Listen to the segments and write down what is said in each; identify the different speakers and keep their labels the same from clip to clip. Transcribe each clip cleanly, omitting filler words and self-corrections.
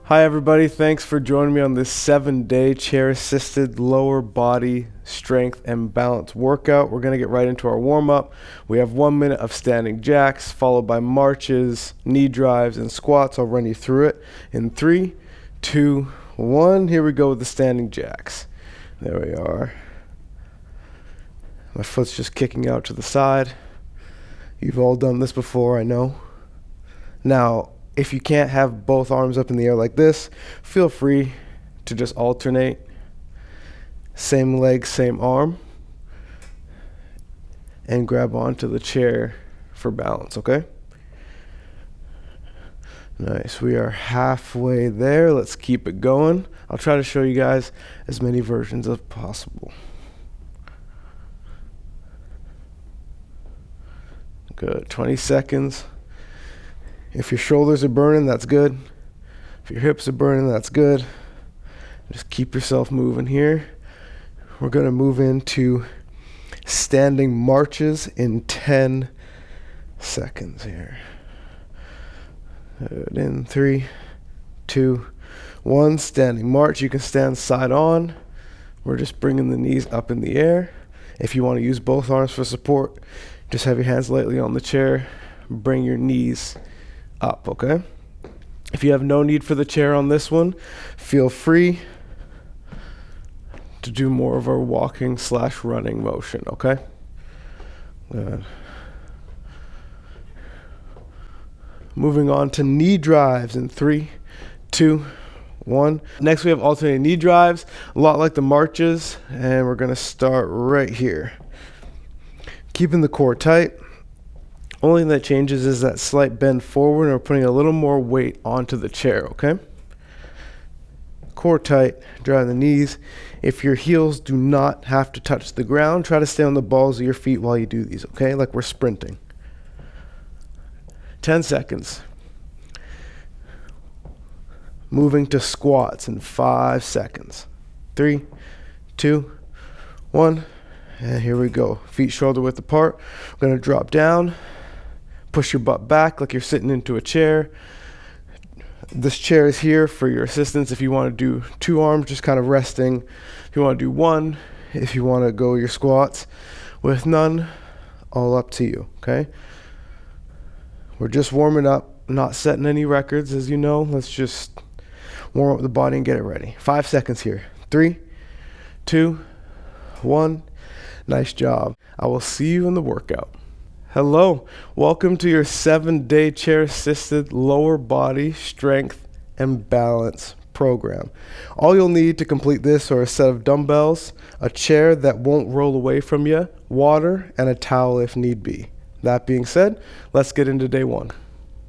Speaker 1: Hi everybody, thanks for joining me on this 7-day chair-assisted lower body strength and balance workout. We're going to get right into our warm-up. We have 1 minute of standing jacks, followed by marches, knee drives, and squats. I'll run you through it in 3, 2, 1. Here we go with the standing jacks. There we are. My foot's just kicking out to the side. You've all done this before, I know. Now, if you can't have both arms up in the air like this, feel free to just alternate. Same leg, same arm. And grab onto the chair for balance, okay? Nice, we are halfway there. Let's keep it going. I'll try to show you guys as many versions as possible. Good, 20 seconds. If your shoulders are burning, that's good. If your hips are burning, that's good. Just keep yourself moving here. We're going to move into standing marches in 10 seconds here. Good. In 3, 2, 1. Standing march. You can stand side on. We're just bringing the knees up in the air. If you want to use both arms for support, just have your hands lightly on the chair. Bring your knees up, okay? If you have no need for the chair on this one, feel free to do more of a walking / running motion, okay? Good. Moving on to knee drives in 3, 2, 1. Next we have alternating knee drives, a lot like the marches, and we're gonna start right here. Keeping the core tight. Only thing that changes is that slight bend forward, and we're putting a little more weight onto the chair, okay? Core tight, drive the knees. If your heels do not have to touch the ground, try to stay on the balls of your feet while you do these, okay? Like we're sprinting. 10 seconds. Moving to squats in 5 seconds. 3, 2, 1. And here we go. Feet shoulder width apart. We're going to drop down. Push your butt back like you're sitting into a chair. This chair is here for your assistance if you want to do 2 arms, just kind of resting. If you want to do 1, if you want to go your squats with none, all up to you, okay? We're just warming up, not setting any records, as you know. Let's just warm up the body and get it ready. 5 seconds here. 3, 2, 1. Nice job. I will see you in the workout. Hello, welcome to your 7-day chair-assisted lower body strength and balance program. All you'll need to complete this are a set of dumbbells, a chair that won't roll away from you, water, and a towel if need be. That being said, let's get into day 1.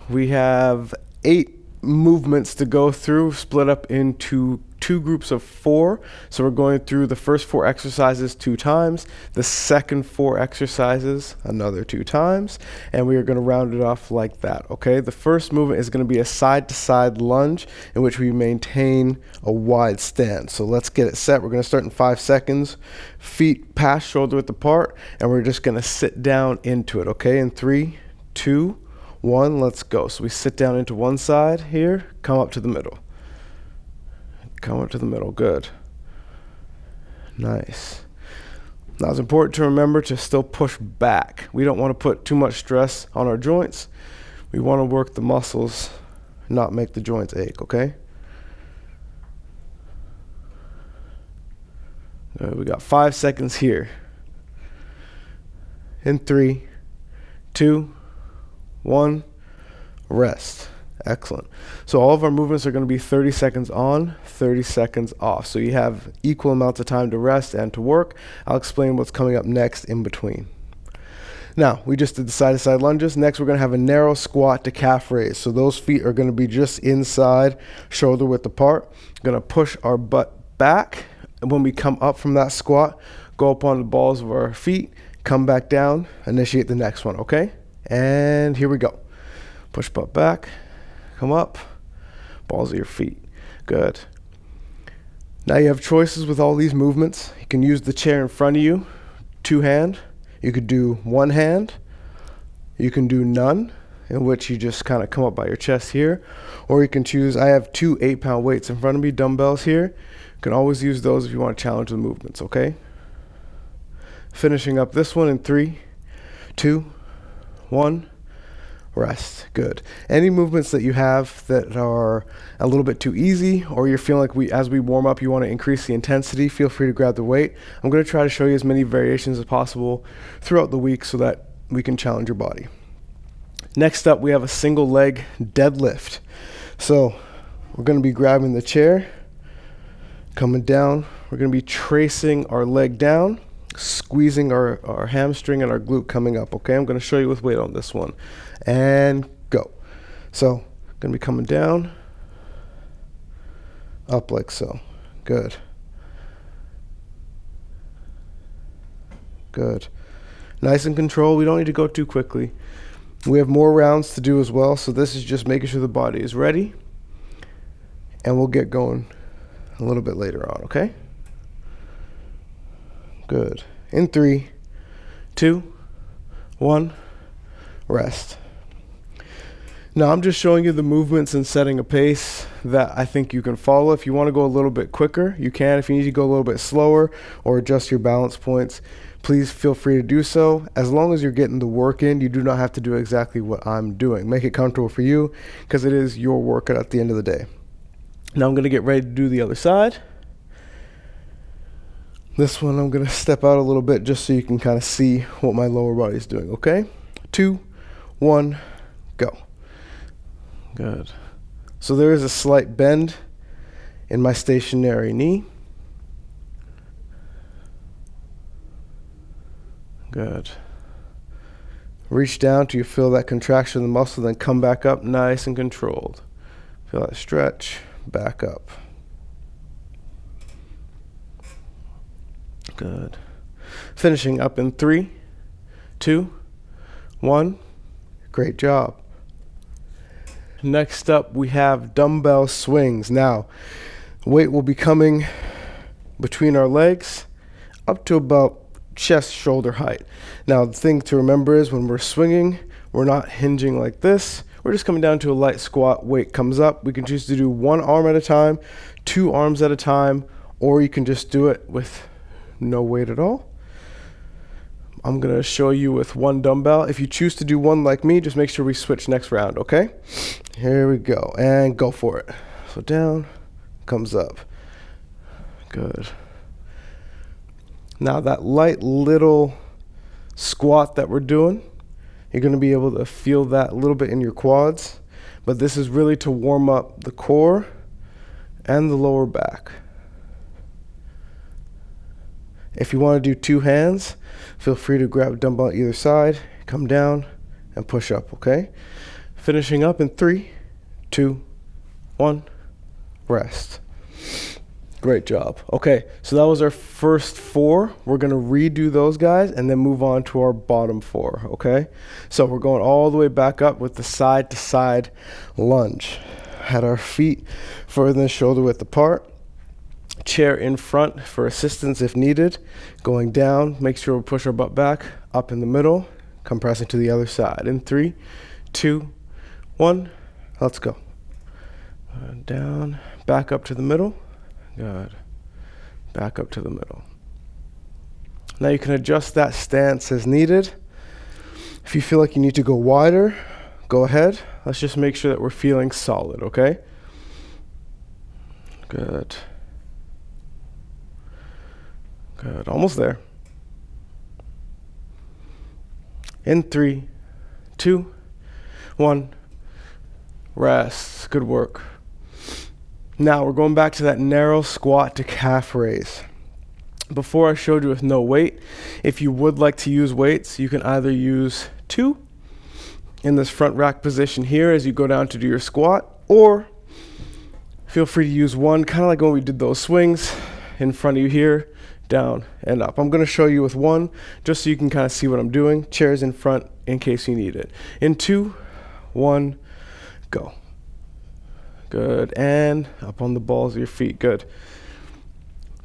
Speaker 1: We have 8 movements to go through, split up into 2 groups of 4. So we're going through the first 4 exercises 2 times, the second 4 exercises another 2 times, and we are going to round it off like that, okay? The first movement is going to be a side-to-side lunge in which we maintain a wide stance. So let's get it set. We're going to start in 5 seconds. Feet past shoulder width apart, and we're just going to sit down into it, okay? In 3, 2, 1, let's go. So we sit down into one side here, come up to the middle. Come up to the middle, good. Nice. Now it's important to remember to still push back. We don't want to put too much stress on our joints. We want to work the muscles, not make the joints ache, okay? Good, we got 5 seconds here. In 3, 2, 1, rest. Excellent. So all of our movements are going to be 30 seconds on, 30 seconds off. So you have equal amounts of time to rest and to work. I'll explain what's coming up next in between. Now, we just did the side-to-side lunges. Next, we're going to have a narrow squat to calf raise. So those feet are going to be just inside, shoulder width apart. Going to push our butt back. And when we come up from that squat, go up on the balls of our feet, come back down, initiate the next one, okay? And here we go. Push butt back, come up, balls of your feet. Good. Now you have choices with all these movements. You can use the chair in front of you, 2 hand. You could do 1 hand. You can do none. in which you just kind of come up by your chest here, or you can choose, I have two 8-pound weights in front of me, dumbbells here. You can always use those if you want to challenge the movements, okay? Finishing up this one in 3, 2, 1, rest. Good. Any movements that you have that are a little bit too easy, or you're feeling like as we warm up, you want to increase the intensity, feel free to grab the weight. I'm going to try to show you as many variations as possible throughout the week so that we can challenge your body. Next up, we have a single leg deadlift. So we're going to be grabbing the chair, coming down. We're going to be tracing our leg down, squeezing our hamstring and our glute coming up, okay? I'm going to show you with weight on this one. And go. So, going to be coming down, up like so. Good. Good. Nice and controlled. We don't need to go too quickly. We have more rounds to do as well, so this is just making sure the body is ready. And we'll get going a little bit later on, okay? Good. In 3, 2, 1, rest. Now I'm just showing you the movements and setting a pace that I think you can follow. If you want to go a little bit quicker, you can. If you need to go a little bit slower or adjust your balance points, please feel free to do so. As long as you're getting the work in, you do not have to do exactly what I'm doing. Make it comfortable for you because it is your workout at the end of the day. Now I'm going to get ready to do the other side. This one I'm going to step out a little bit just so you can kind of see what my lower body is doing, okay? 2, 1, go. Good. So there is a slight bend in my stationary knee. Good. Reach down till you feel that contraction of the muscle, then come back up nice and controlled. Feel that stretch, back up. Good. Finishing up in 3, 2, 1. Great job. Next up, we have dumbbell swings. Now, weight will be coming between our legs up to about chest shoulder height. Now, the thing to remember is when we're swinging, we're not hinging like this. We're just coming down to a light squat. Weight comes up. We can choose to do one arm at a time, 2 arms at a time, or you can just do it with no weight at all. I'm going to show you with 1 dumbbell. If you choose to do 1 like me, just make sure we switch next round, okay? Here we go, and go for it. So down, comes up. Good. Now that light little squat that we're doing, you're going to be able to feel that a little bit in your quads, but this is really to warm up the core and the lower back. If you want to do 2 hands, feel free to grab a dumbbell on either side, come down, and push up, okay? Finishing up in 3, 2, 1, rest. Great job. Okay, so that was our first 4. We're going to redo those guys and then move on to our bottom 4, okay? So we're going all the way back up with the side-to-side lunge. Had our feet further than shoulder width apart. Chair in front for assistance if needed. Going down, make sure we push our butt back, up in the middle, compressing to the other side. In 3, 2, 1, let's go. Down, back up to the middle. Good. Back up to the middle. Now you can adjust that stance as needed. If you feel like you need to go wider, go ahead. Let's just make sure that we're feeling solid, okay? Good. Good, almost there. In 3, 2, 1, rest. Good work. Now we're going back to that narrow squat to calf raise. Before I showed you with no weight, if you would like to use weights, you can either use 2 in this front rack position here as you go down to do your squat, or feel free to use 1, kind of like when we did those swings, in front of you here, down and up. I'm going to show you with 1 just so you can kind of see what I'm doing. Chairs in front in case you need it. In 2, 1, go. Good, and up on the balls of your feet. Good.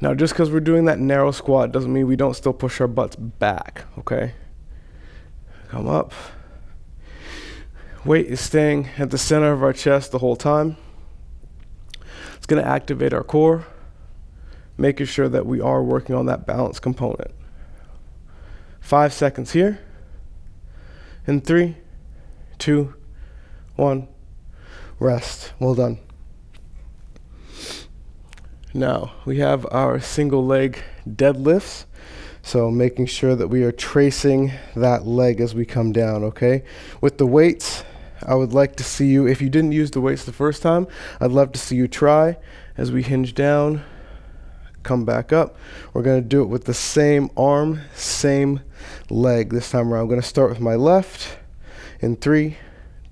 Speaker 1: Now just because we're doing that narrow squat doesn't mean we don't still push our butts back, okay? Come up. Weight is staying at the center of our chest the whole time. It's going to activate our core, making sure that we are working on that balance component. 5 seconds here. In 3, 2, 1, rest. Well done. Now, we have our single leg deadlifts. So making sure that we are tracing that leg as we come down, okay? With the weights, I would like to see you, if you didn't use the weights the first time, I'd love to see you try as we hinge down, come back up. We're gonna do it with the same arm, same leg this time around. I'm gonna start with my left in 3,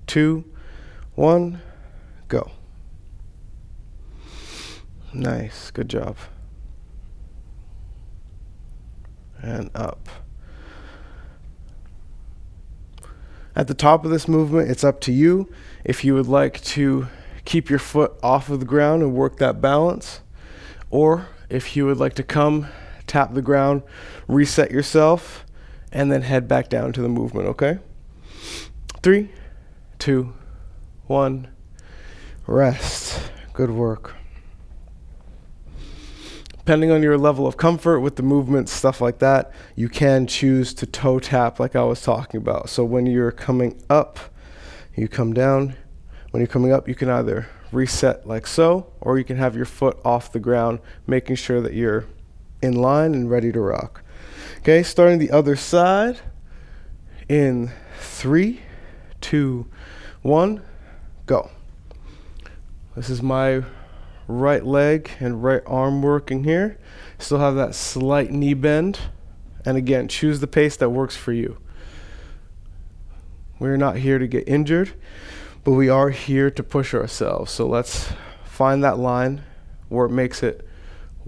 Speaker 1: 2, 1, go. Nice, good job. And up. At the top of this movement, it's up to you if you would like to keep your foot off of the ground and work that balance, or if you would like to come, tap the ground, reset yourself, and then head back down to the movement, okay? 3, 2, 1, rest. Good work. Depending on your level of comfort with the movements, stuff like that, you can choose to toe tap like I was talking about. So when you're coming up, you come down. When you're coming up, you can either reset like so, or you can have your foot off the ground, making sure that you're in line and ready to rock. Okay, starting the other side in 3, 2, 1, go. This is my right leg and right arm working here. Still have that slight knee bend. And again, choose the pace that works for you. We're not here to get injured, but we are here to push ourselves. So let's find that line where it makes it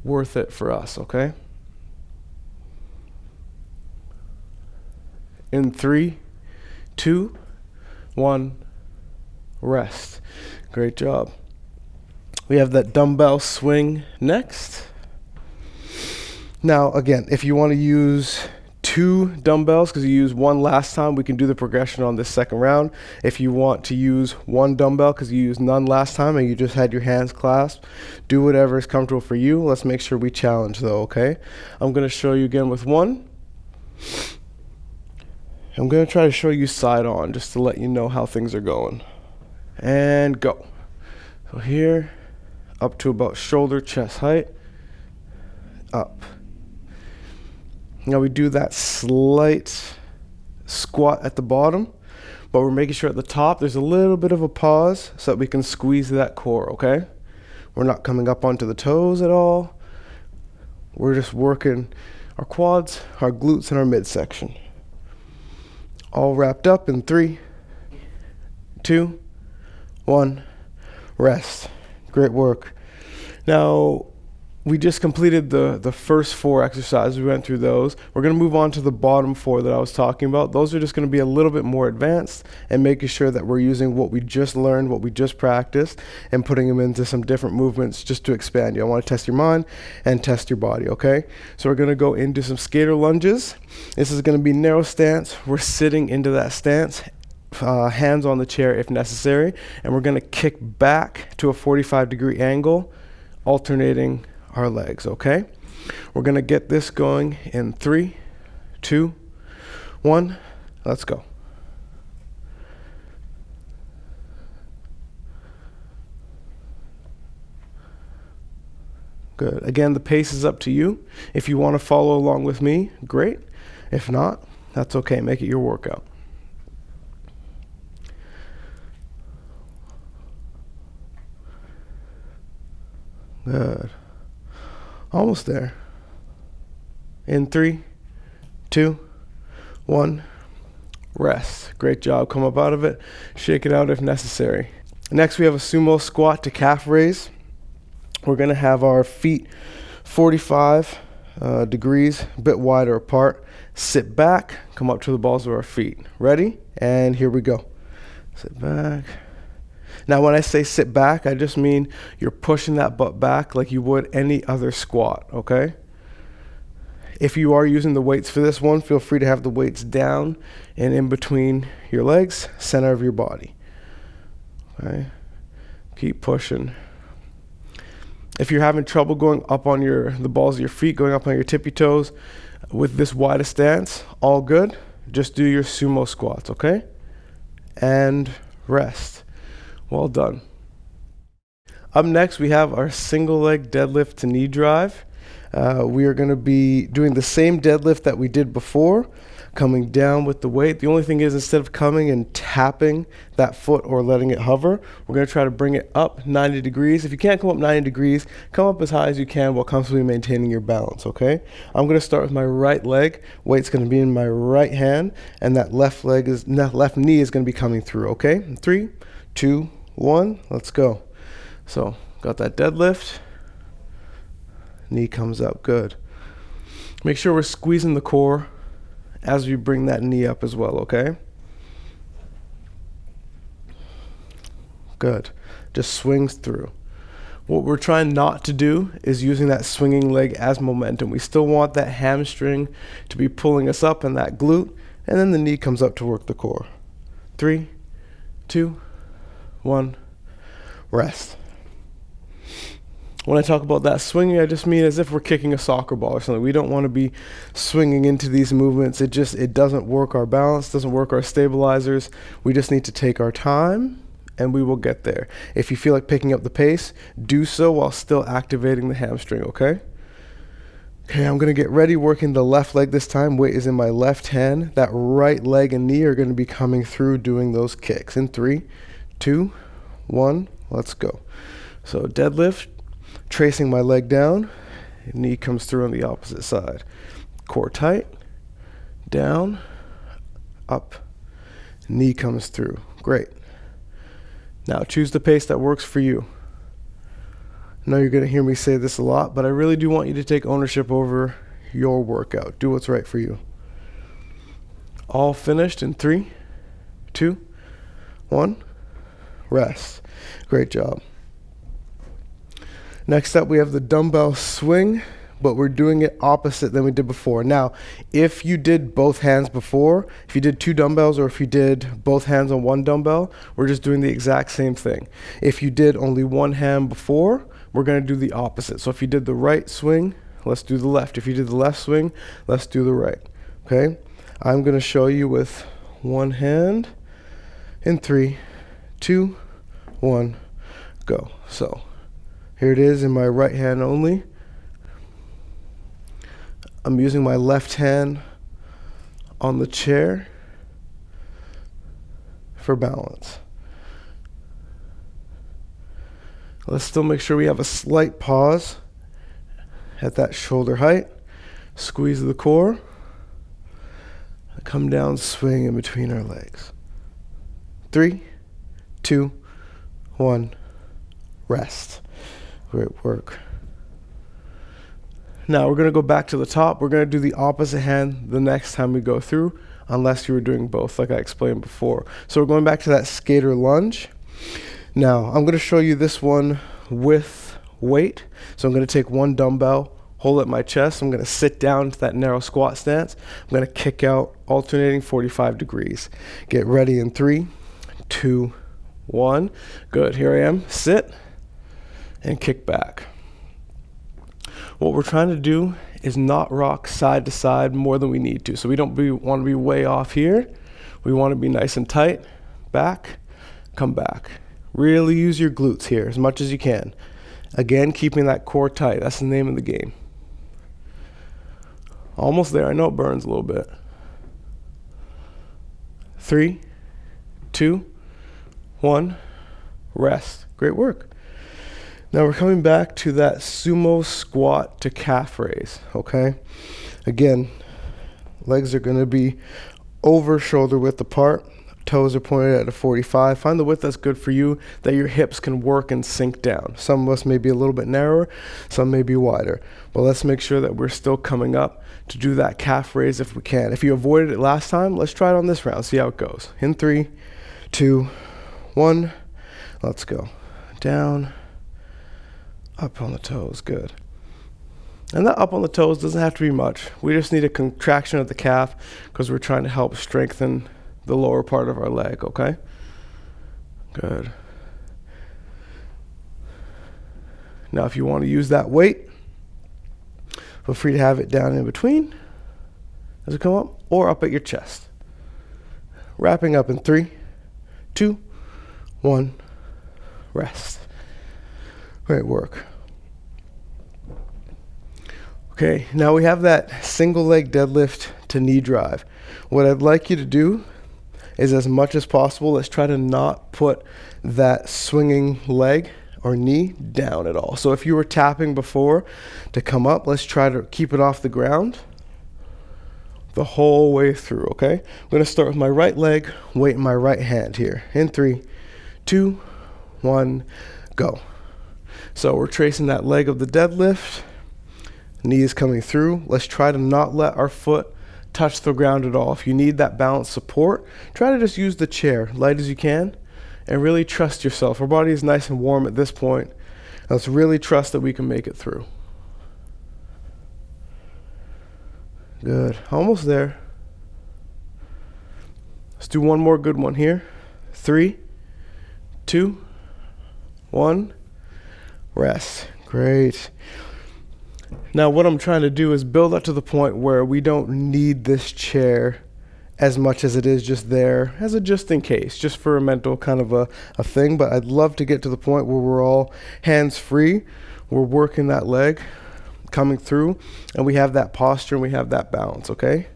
Speaker 1: worth it for us, okay? In 3, 2, 1, rest. Great job. We have that dumbbell swing next. Now, again, if you want to use 2 dumbbells, because you used 1 last time, we can do the progression on this second round. If you want to use 1 dumbbell, because you used none last time and you just had your hands clasped, do whatever is comfortable for you. Let's make sure we challenge, though, okay? I'm going to show you again with 1. I'm going to try to show you side on, just to let you know how things are going. And go. So here, up to about shoulder, chest height, up. Now we do that slight squat at the bottom, but we're making sure at the top there's a little bit of a pause so that we can squeeze that core, okay? We're not coming up onto the toes at all. We're just working our quads, our glutes, and our midsection. All wrapped up in 3, 2, 1, rest. Great work. Now, we just completed the first 4 exercises. We went through those. We're going to move on to the bottom 4 that I was talking about. Those are just going to be a little bit more advanced and making sure that we're using what we just learned, what we just practiced, and putting them into some different movements just to expand you. I want to test your mind and test your body, okay? So we're going to go into some skater lunges. This is going to be narrow stance. We're sitting into that stance. Hands on the chair if necessary, and we're going to kick back to a 45-degree angle, alternating our legs, okay? We're going to get this going in 3, 2, 1, let's go. Good. Again, the pace is up to you. If you want to follow along with me, great. If not, that's okay. Make it your workout. Good. Almost there. In 3, 2, 1, rest. Great job. Come up out of it. Shake it out if necessary. Next, we have a sumo squat to calf raise. We're going to have our feet 45 degrees, a bit wider apart. Sit back, come up to the balls of our feet. Ready? And here we go. Sit back. Now, when I say sit back, I just mean you're pushing that butt back like you would any other squat, okay? If you are using the weights for this one, feel free to have the weights down and in between your legs, center of your body. Okay? Keep pushing. If you're having trouble going up on the balls of your feet, going up on your tippy toes with this wide stance, all good. Just do your sumo squats, okay? And rest. Well done. Up next, we have our single leg deadlift to knee drive. We are going to be doing the same deadlift that we did before, coming down with the weight. The only thing is, instead of coming and tapping that foot or letting it hover, we're going to try to bring it up 90 degrees. If you can't come up 90 degrees, come up as high as you can while comfortably maintaining your balance, okay? I'm going to start with my right leg. Weight's going to be in my right hand, and that left knee is going to be coming through, okay? 3, 2, 1, let's go. So, got that deadlift. Knee comes up, good. Make sure we're squeezing the core as we bring that knee up as well, okay? Good. Just swings through. What we're trying not to do is using that swinging leg as momentum. We still want that hamstring to be pulling us up and that glute, and then the knee comes up to work the core. 3, 2, 1, rest. When I talk about that swinging, I just mean as if we're kicking a soccer ball or something. We don't want to be swinging into these movements. It doesn't work our balance, doesn't work our stabilizers. We just need to take our time, and we will get there. If you feel like picking up the pace, do so while still activating the hamstring, okay? Okay, I'm going to get ready working the left leg this time. Weight is in my left hand. That right leg and knee are going to be coming through doing those kicks. In 3, 2, 1, let's go. So deadlift. Tracing my leg down, knee comes through on the opposite side. Core tight, down, up, knee comes through. Great. Now choose the pace that works for you. I know you're going to hear me say this a lot, but I really do want you to take ownership over your workout. Do what's right for you. All finished in 3, 2, 1, rest. Great job. Next up, we have the dumbbell swing, but we're doing it opposite than we did before. Now, if you did both hands before, if you did 2 dumbbells or if you did both hands on 1 dumbbell, we're just doing the exact same thing. If you did only 1 hand before, we're going to do the opposite. So if you did the right swing, let's do the left. If you did the left swing, let's do the right. Okay? I'm going to show you with 1 hand in 3, 2, 1, go. So here it is in my right hand only. I'm using my left hand on the chair for balance. Let's still make sure we have a slight pause at that shoulder height. Squeeze the core. Come down, swing in between our legs. 3, 2, 1, rest. Great work. Now we're going to go back to the top. We're going to do the opposite hand the next time we go through, unless you were doing both like I explained before. So we're going back to that skater lunge. Now I'm going to show you this one with weight. So I'm going to take 1 dumbbell, hold at my chest. I'm going to sit down to that narrow squat stance. I'm going to kick out alternating 45 degrees. Get ready in 3, 2, 1. Good. Here I am. Sit and kick back. What we're trying to do is not rock side to side more than we need to. So we don't want to be way off here. We want to be nice and tight. Back, come back. Really use your glutes here as much as you can. Again, keeping that core tight. That's the name of the game. Almost there. I know it burns a little bit. 3, 2, 1, rest. Great work. Now we're coming back to that sumo squat to calf raise, okay? Again, legs are going to be over shoulder width apart. Toes are pointed at a 45. Find the width that's good for you, that your hips can work and sink down. Some of us may be a little bit narrower, some may be wider. But let's make sure that we're still coming up to do that calf raise if we can. If you avoided it last time, let's try it on this round, see how it goes. In 3, 2, 1, let's go. Down. Up on the toes, good. And that up on the toes doesn't have to be much. We just need a contraction of the calf because we're trying to help strengthen the lower part of our leg, okay? Good. Now if you want to use that weight, feel free to have it down in between as we come up, or up at your chest. Wrapping up in 3, 2, 1, rest. Great work. Okay, now we have that single leg deadlift to knee drive. What I'd like you to do is, as much as possible, let's try to not put that swinging leg or knee down at all. So if you were tapping before to come up, let's try to keep it off the ground the whole way through, okay? I'm gonna start with my right leg, weight in my right hand here. In 3, 2, 1, go. So we're tracing that leg of the deadlift, knee is coming through. Let's try to not let our foot touch the ground at all. If you need that balance support, try to just use the chair, light as you can, and really trust yourself. Our body is nice and warm at this point. Let's really trust that we can make it through. Good, almost there. Let's do one more good one here. 3, 2, 1, rest. Great. Now what I'm trying to do is build up to the point where we don't need this chair as much as it is just there as a just in case, just for a mental kind of a thing. But I'd love to get to the point where we're all hands free, we're working that leg coming through, and we have that posture and we have that balance, okay?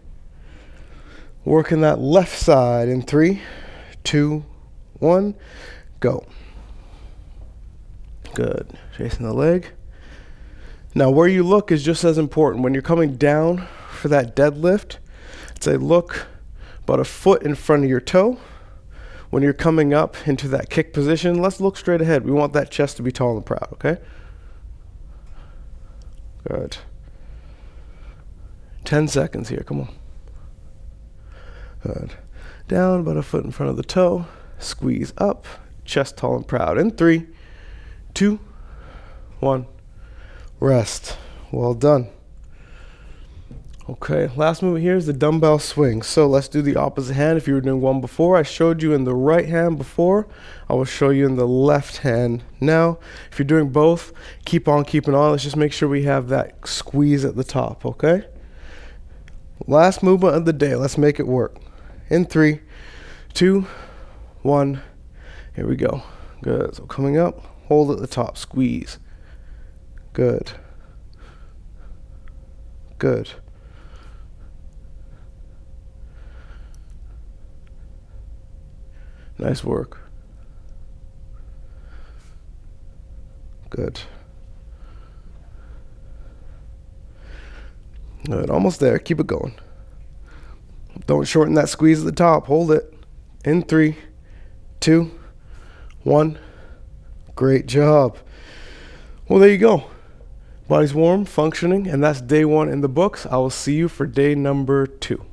Speaker 1: Working that left side in 3, 2, 1, go. Good, chasing the leg. Now where you look is just as important. When you're coming down for that deadlift, I'd say look about a foot in front of your toe. When you're coming up into that kick position, let's look straight ahead. We want that chest to be tall and proud, okay? Good. 10 seconds here, come on. Good. Down about a foot in front of the toe. Squeeze up, chest tall and proud. In 3, 2, 1. Rest. Well done. Okay, last movement here is the dumbbell swing. So let's do the opposite hand. If you were doing one before, I showed you in the right hand before. I will show you in the left hand now. If you're doing both, keep on keeping on. Let's just make sure we have that squeeze at the top, okay? Last movement of the day. Let's make it work. In 3, 2, 1. Here we go. Good. So coming up, hold at the top, squeeze. Good. Good. Nice work. Good. Good. Almost there. Keep it going. Don't shorten that squeeze at the top. Hold it. In 3, 2, 1. Great job. Well, there you go. Body's warm, functioning, and that's day 1 in the books. I will see you for day number 2.